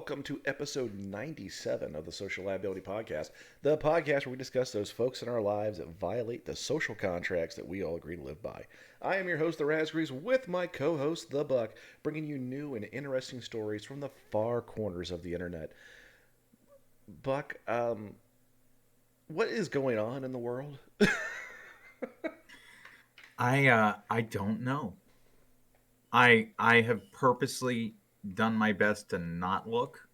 welcome to episode 97 of the Social Liability Podcast, the podcast where we discuss those folks in our lives that violate the social contracts that we all agree to live by. I am your host, The Raspberries, with my co-host, The Buck, bringing you new and interesting stories from the far corners of the internet. Buck, what is going on in the world? I don't know. I have purposely done my best to not look.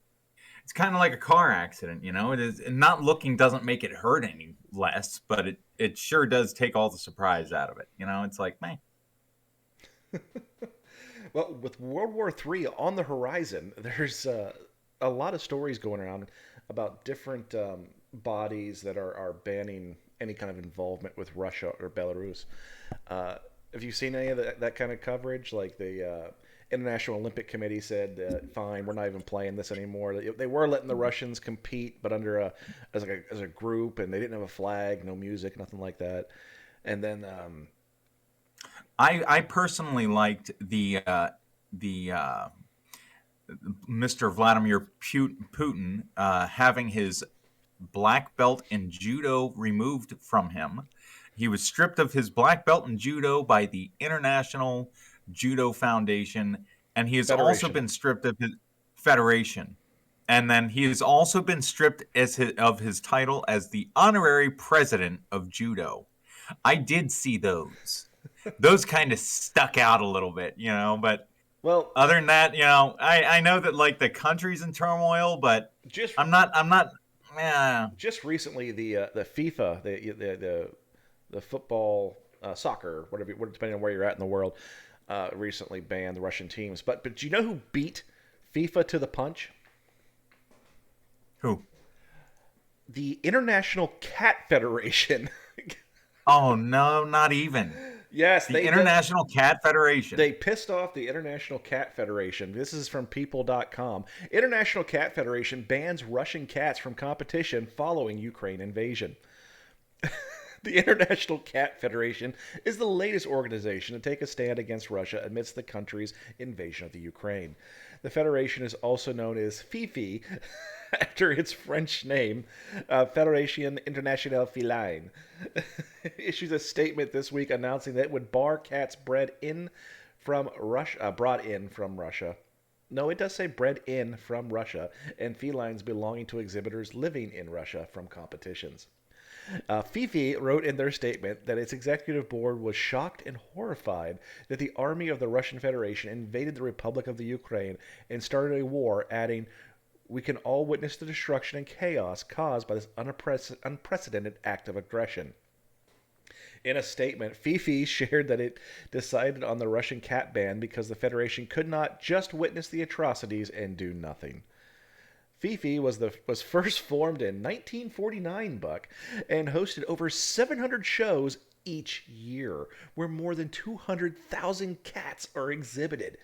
It's kind of like a car accident, you know. It is not looking doesn't make it hurt any less, but it sure does take all the surprise out of it. You know, it's like, man. Well, with World War III on the horizon, there's a lot of stories going around about different bodies that are banning any kind of involvement with Russia or Belarus. Have you seen any of that kind of coverage? Like the International Olympic Committee said, "Fine, we're not even playing this anymore." They were letting the Russians compete, but under as a group, and they didn't have a flag, no music, nothing like that. And then I personally liked the Mr. Vladimir Putin having his black belt in judo removed from him. He was stripped of his black belt in judo by the International Judo Foundation, and he has also been stripped of his federation. And then he has also been stripped of his title as the honorary president of judo. I did see those. Those kind of stuck out a little bit, you know, but well, other than that, you know, I know that like the country's in turmoil, but I'm not. Just recently, the FIFA, the football, soccer, whatever, depending on where you're at in the world, recently banned the Russian teams. But do you know who beat FIFA to the punch? Who? The International Cat Federation. Oh no, not even. Yes, the International Cat Federation. They pissed off the International Cat Federation. This is from people.com. International Cat Federation bans Russian cats from competition following Ukraine invasion. The International Cat Federation is the latest organization to take a stand against Russia amidst the country's invasion of the Ukraine. The federation is also known as FIFI, after its French name, Fédération Internationale Féline. Issues a statement this week announcing that it would bar cats brought in from Russia. No, it does say bred in from Russia, and felines belonging to exhibitors living in Russia from competitions. FIFI wrote in their statement that its executive board was shocked and horrified that the army of the Russian Federation invaded the Republic of the Ukraine and started a war, adding, "We can all witness the destruction and chaos caused by this unprecedented act of aggression." In a statement, FIFI shared that it decided on the Russian cat ban because the Federation could not just witness the atrocities and do nothing. FIFI was first formed in 1949, Buck, and hosted over 700 shows each year, where more than 200,000 cats are exhibited.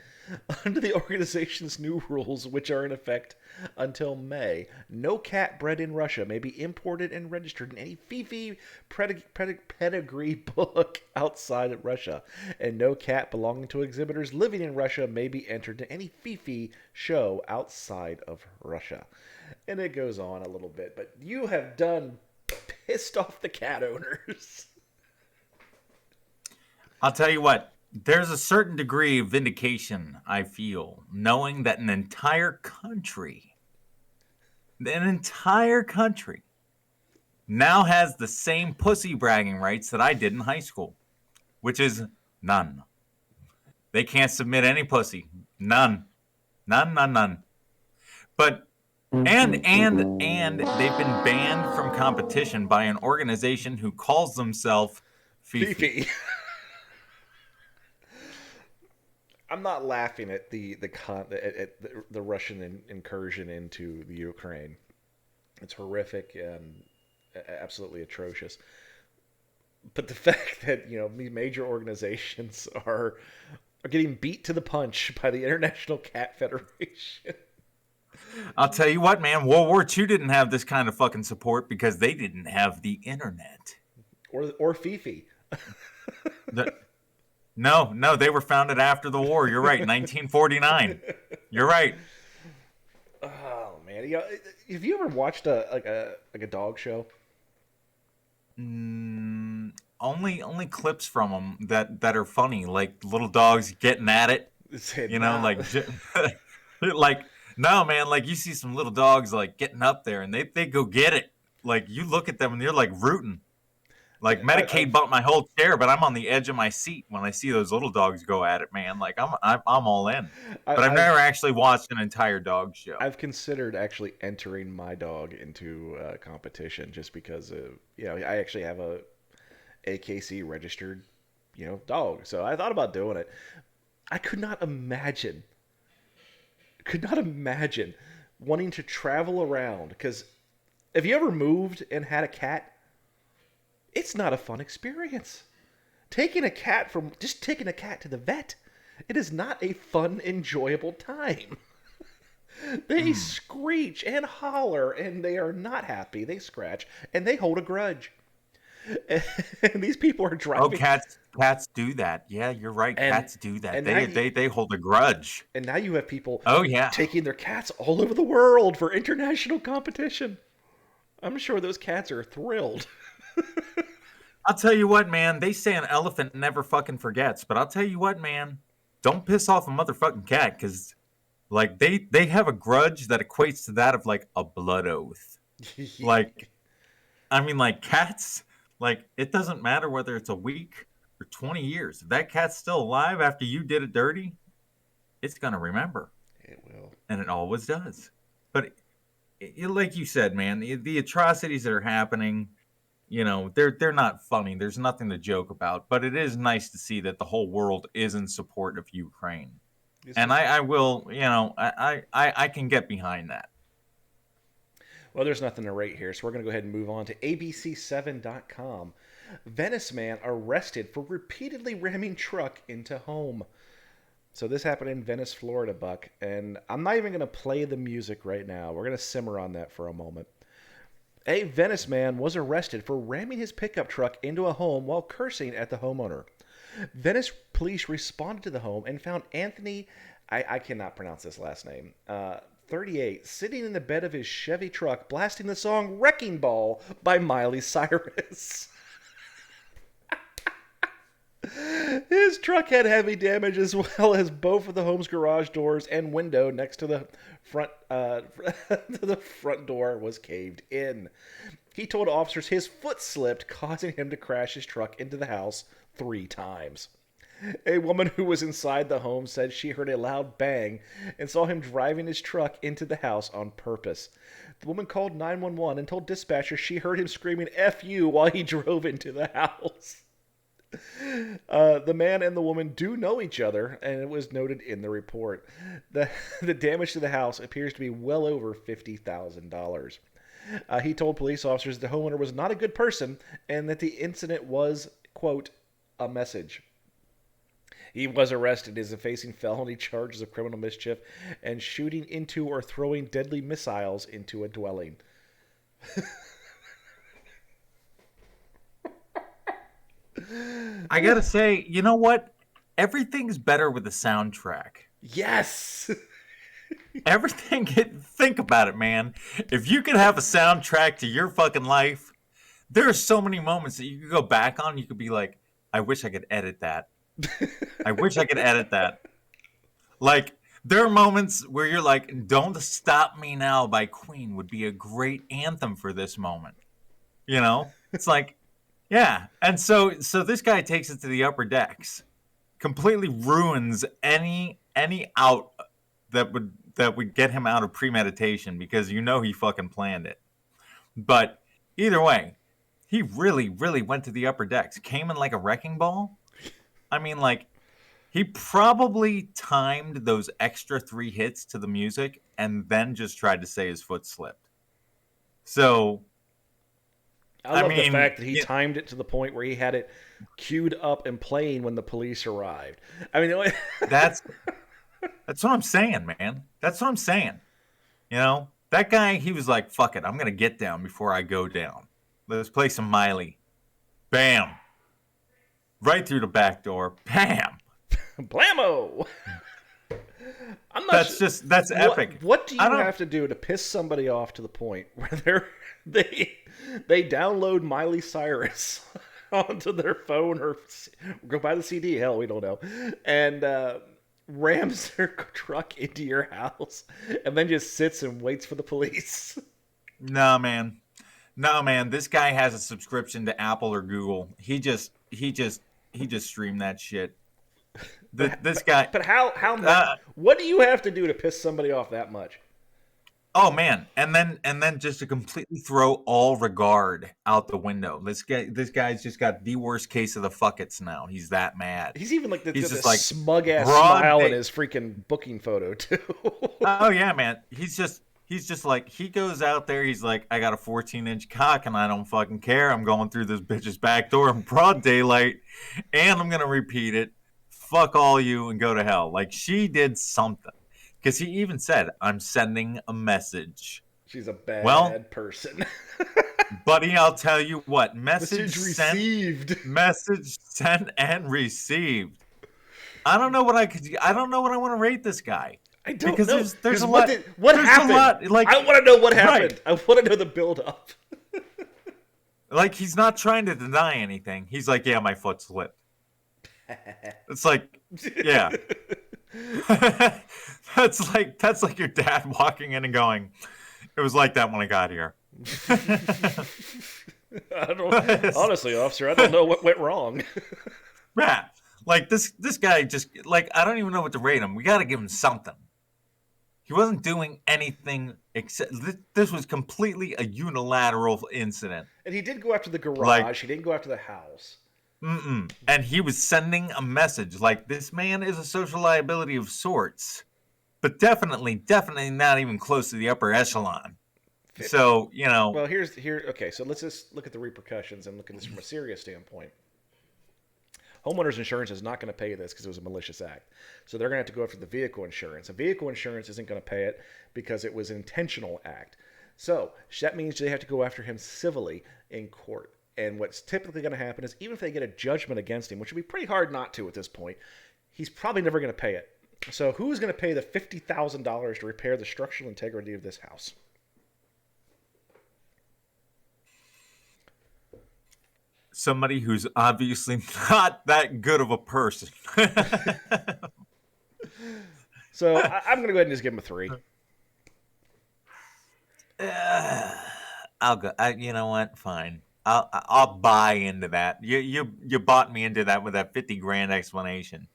Under the organization's new rules, which are in effect until May, no cat bred in Russia may be imported and registered in any FIFI pedigree book outside of Russia, and no cat belonging to exhibitors living in Russia may be entered in any FIFI show outside of Russia. And it goes on a little bit, but you have done pissed off the cat owners. I'll tell you what, there's a certain degree of vindication I feel knowing that an entire country now has the same pussy bragging rights that I did in high school, which is none. They can't submit any pussy. None. But and they've been banned from competition by an organization who calls themselves FIFI. I'm not laughing at the Russian incursion into the Ukraine. It's horrific and absolutely atrocious. But the fact that major organizations are getting beat to the punch by the International Cat Federation. I'll tell you what, man. World War II didn't have this kind of fucking support because they didn't have the internet or FIFI. No, they were founded after the war. You're right, 1949. You're right. man. You know, have you ever watched a dog show? Mm, only clips from them that are funny, like little dogs getting at it. Said You know, nah. like like no man, like you see some little dogs like getting up there and they go get it. Like you look at them and you're like rooting. Like Medicaid I've bumped my whole chair, but I'm on the edge of my seat when I see those little dogs go at it, man. Like I'm all in. But I've I've never actually watched an entire dog show. I've considered actually entering my dog into a competition just because I actually have a AKC registered dog, so I thought about doing it. I could not imagine wanting to travel around because if you ever moved and had a cat, it's not a fun experience. Taking a cat to the vet, it is not a fun, enjoyable time. They Hmm. screech and holler, and they are not happy. They scratch, and they hold a grudge. And these people are Oh, driving, cats do that. Yeah, you're right. and Cats do that. and now They hold a grudge. you have people Oh yeah. taking their cats all over the world for international competition. I'm sure those cats are thrilled. I'll tell you what, man. They say an elephant never fucking forgets, but I'll tell you what, man. Don't piss off a motherfucking cat, because like they have a grudge that equates to that of like a blood oath. Like I mean, like cats. Like it doesn't matter whether it's a week or 20 years. If that cat's still alive after you did it dirty, it's gonna remember, It will. and it always does. But like you said, man, the atrocities that are happening, they're not funny. There's nothing to joke about. But it is nice to see that the whole world is in support of Ukraine, This and is I will, I can get behind that. Well, there's nothing to rate here, so we're going to go ahead and move on to ABC7.com. Venice man arrested for repeatedly ramming truck into home. So this happened in Venice, Florida, Buck, and I'm not even going to play the music right now. We're going to simmer on that for a moment. A Venice man was arrested for ramming his pickup truck into a home while cursing at the homeowner. Venice police responded to the home and found Anthony, I cannot pronounce this last name, 38, sitting in the bed of his Chevy truck blasting the song Wrecking Ball by Miley Cyrus. His truck had heavy damage as well as both of the home's garage doors and window next to the front the front door was caved in. He told officers his foot slipped, causing him to crash his truck into the house 3 times. A woman who was inside the home said she heard a loud bang and saw him driving his truck into the house on purpose. The woman called 911 and told dispatchers she heard him screaming F you while he drove into the house. The man and the woman do know each other, and it was noted in the report. The damage to the house appears to be well over $50,000. He told police officers the homeowner was not a good person and that the incident was, quote, a message. He was arrested as facing felony charges of criminal mischief and shooting into or throwing deadly missiles into a dwelling. I gotta say, you know what? Everything's better with the soundtrack. Yes! Everything. Think about it, man. If you could have a soundtrack to your fucking life, there are so many moments that you could go back on. You could be like, I wish I could edit that. I wish I could edit that. Like, there are moments where you're like, Don't Stop Me Now by Queen would be a great anthem for this moment. It's like, yeah. And so this guy takes it to the upper decks, completely ruins any out that would get him out of premeditation, because he fucking planned it. But either way, he really, really went to the upper decks, came in like a wrecking ball. I mean, like, he probably timed those extra 3 hits to the music and then just tried to say his foot slipped. So, I I love the mean, fact that he timed it to the point where he had it queued up and playing when the police arrived. I mean, that's that's what I'm saying, man. That's what I'm saying. That guy, he was like, fuck it, I'm gonna get down before I go down. Let's play some Miley. Bam. Right through the back door. Bam. blammo! I'm not That's sure. just that's epic. What do I you don't. have to do to piss somebody off to the point where they download Miley Cyrus onto their phone or go buy the CD? Hell, we don't know, and rams their truck into your house, and then just sits and waits for the police. No, man. No, man. This guy has a subscription to Apple or Google. He just streamed that shit. But This guy. but how much? Uh, What do you have to do to piss somebody off that much? oh man, and then just to completely throw all regard out the window. This guy's just got the worst case of the fuckets now. He's that mad. He's even like He's this just like smug ass broad smile in day. his freaking booking photo too. Oh yeah, man. He's just like he goes out there. He's like, I got a 14-inch cock and I don't fucking care. I'm going through this bitch's back door in broad daylight, and I'm gonna repeat it. Fuck all you and go to hell. Like she did something because he even said, I'm sending a message. She's a Well, bad person. buddy, I'll tell you what. Message received. Message sent and received. I don't know what I don't know what I want to rate this guy. I don't Because know. there's a What lot. what there's happened? a lot, like I want to know what right. happened. I want to know the build up. Like he's not trying to deny anything. He's like, yeah, my foot slipped. It's like, yeah. that's like your dad walking in and going, it was like that when I got here. I don't, honestly, officer, I don't know what went wrong. Yeah. Like this guy just like I don't even know what to rate him. We got to give him something. He wasn't doing anything except this was completely a unilateral incident. And he did go after the garage. Like, He didn't go after the house. and he was sending a message like this man is a social liability of sorts, but definitely not even close to the upper echelon. So, Well, okay, so let's just look at the repercussions and look at this from a serious standpoint. Homeowners insurance is not going to pay this because it was a malicious act. So they're going to have to go after the vehicle insurance. And vehicle insurance isn't going to pay it because it was an intentional act. So that means they have to go after him civilly in court. And what's typically going to happen is even if they get a judgment against him, which would be pretty hard not to at this point, he's probably never going to pay it. So who's going to pay the $50,000 to repair the structural integrity of this house? Somebody who's obviously not that good of a person. So I'm going to go ahead and just give him a 3. I'll go. You know what? Fine. I'll buy into that. You bought me into that with that 50 grand explanation.